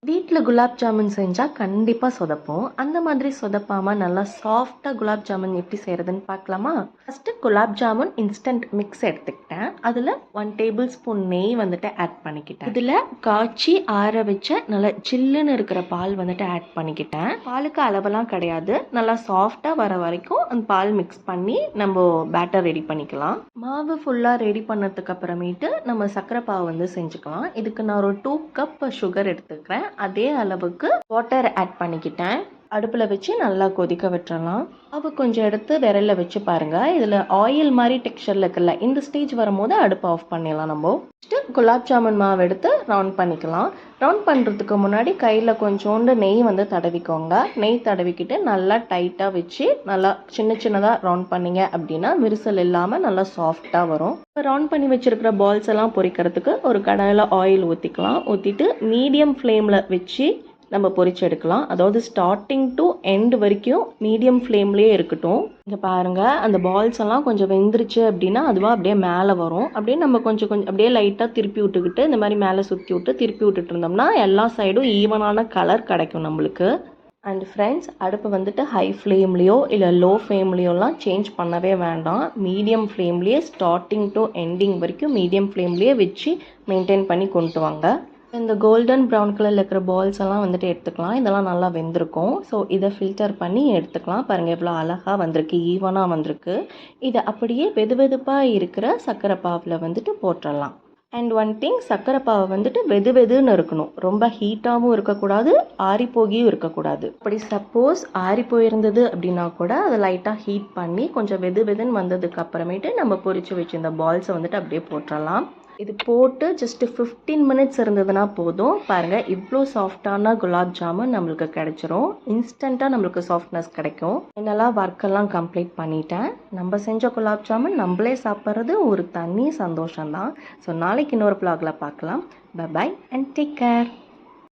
வீட்டில் குலாப் ஜாமுன் செஞ்சால் கண்டிப்பாக சொதப்போம். அந்த மாதிரி சொதப்பாமல் நல்லா சாஃப்டாக குலாப் ஜாமுன் எப்படி செய்கிறதுன்னு பார்க்கலாமா? First gulab jamun instant mix எடுத்துக்கிட்டேன். அதில் 1 டேபிள் ஸ்பூன் நெய் வந்துட்டு ஆட் பண்ணிக்கிட்டேன். இதில் காய்ச்சி ஆற வச்ச நல்லா சில்லுன்னு இருக்கிற பால் வந்துட்டு ஆட் பண்ணிக்கிட்டேன். பாலுக்கு அளவெல்லாம் கிடையாது. நல்லா சாஃப்டாக வர வரைக்கும் அந்த பால் மிக்ஸ் பண்ணி நம்ம பேட்டர் ரெடி பண்ணிக்கலாம். மாவு ஃபுல்லாக ரெடி பண்ணதுக்கு அப்புறமேட்டு நம்ம சர்க்கரை பாவு வந்து செஞ்சுக்கலாம். இதுக்கு நான் ஒரு 2 கப் சுகர் எடுத்துக்கிறேன். அதே அளவுக்கு வாட்டர் ஆட் பண்ணிக்கிட்டேன். அடுப்பில் வச்சு நல்லா கொதிக்க விட்டுறலாம். மாவு கொஞ்சம் எடுத்து விரலில் வச்சு பாருங்கள். இதில் ஆயில் மாதிரி டெக்ஸ்சரில் இருக்குல்ல, இந்த ஸ்டேஜ் வரும்போது அடுப்பு ஆஃப் பண்ணிடலாம். நம்ம ஃபஸ்ட்டு குலாப் ஜாமுன் மாவு எடுத்து ரவுண்ட் பண்ணிக்கலாம். ரவுண்ட் பண்ணுறதுக்கு முன்னாடி கையில் கொஞ்சோண்டு நெய் வந்து தடவிக்கோங்க. நெய் தடவிக்கிட்டு நல்லா டைட்டாக வச்சு நல்லா சின்ன சின்னதாக ரவுண்ட் பண்ணிங்க அப்படின்னா விரிசல் இல்லாமல் நல்லா சாஃப்டாக வரும். இப்போ ரவுண்ட் பண்ணி வச்சுருக்கிற பால்ஸ் எல்லாம் பொரிக்கிறதுக்கு ஒரு கடாயில் ஆயில் ஊற்றிக்கலாம். ஊற்றிட்டு மீடியம் ஃப்ளேமில் வச்சு நம்ம பொரிச்சு எடுக்கலாம். அதாவது ஸ்டார்டிங் டு எண்ட் வரைக்கும் மீடியம் ஃப்ளேம்லேயே இருக்கட்டும். இங்கே பாருங்கள், அந்த பால்ஸ் எல்லாம் கொஞ்சம் வெந்துருச்சு அப்படின்னா அதுவாக அப்படியே மேலே வரும். அப்படியே நம்ம கொஞ்சம் அப்படியே லைட்டாக திருப்பி விட்டுக்கிட்டு இந்த மாதிரி மேலே சுற்றி விட்டு திருப்பி விட்டுட்டு இருந்தோம்னா எல்லா சைடும் ஈவனான கலர் கிடைக்கும் நம்மளுக்கு. அண்ட் ஃப்ரெண்ட்ஸ், அடுப்பு வந்துட்டு ஹை ஃப்ளேம்லேயோ இல்லை லோ ஃப்ளேம்லேயோலாம் சேஞ்ச் பண்ணவே வேண்டாம். மீடியம் ஃப்ளேம்லேயே ஸ்டார்டிங் டு எண்டிங் வரைக்கும் மீடியம் ஃப்ளேம்லேயே வச்சு மெயின்டைன் பண்ணி கொண்டு வாங்க. இந்த கோல்டன் ப்ரௌன் கலரில் இருக்கிற பால்ஸ் எல்லாம் வந்துட்டு எடுத்துக்கலாம். இதெல்லாம் நல்லா வெந்திருக்கும். ஸோ இதை ஃபில்டர் பண்ணி எடுத்துக்கலாம். பாருங்கள் எவ்வளோ அழகாக வந்திருக்கு, ஈவனாக வந்திருக்கு. இதை அப்படியே வெது வெதுப்பாக இருக்கிற சர்க்கரை பாவில் வந்துட்டு போட்டுடலாம். அண்ட் ஒன் திங், சர்க்கரை பாவை வந்துட்டு வெது வெதுன்னு இருக்கணும். ரொம்ப ஹீட்டாகவும் இருக்கக்கூடாது, ஆறி போகியும் இருக்கக்கூடாது. அப்படி சப்போஸ் ஆறி போயிருந்தது அப்படின்னா கூட அதை லைட்டாக ஹீட் பண்ணி கொஞ்சம் வெது வெதுன்னு வந்ததுக்கு அப்புறமேட்டு நம்ம பொரிச்சு வச்சிருந்த பால்ஸை வந்துட்டு அப்படியே போட்டுடலாம். இது போட்டு ஜஸ்ட் 15 மினிட்ஸ் இருந்ததுன்னா போதும். பாருங்கள், இவ்வளோ சாஃப்டான குலாப் ஜாமுன் நம்மளுக்கு கிடைச்சிரும். இன்ஸ்டண்ட்டாக நம்மளுக்கு சாஃப்ட்னஸ் கிடைக்கும். என்னெல்லாம் ஒர்க்கெல்லாம் கம்ப்ளீட் பண்ணிட்டேன். நம்ம செஞ்ச குலாப் ஜாமுன் நம்மளே சாப்பிட்றது ஒரு தனி சந்தோஷம்தான். ஸோ நாளைக்கு இன்னொரு vlogல பார்க்கலாம். Bye and take care.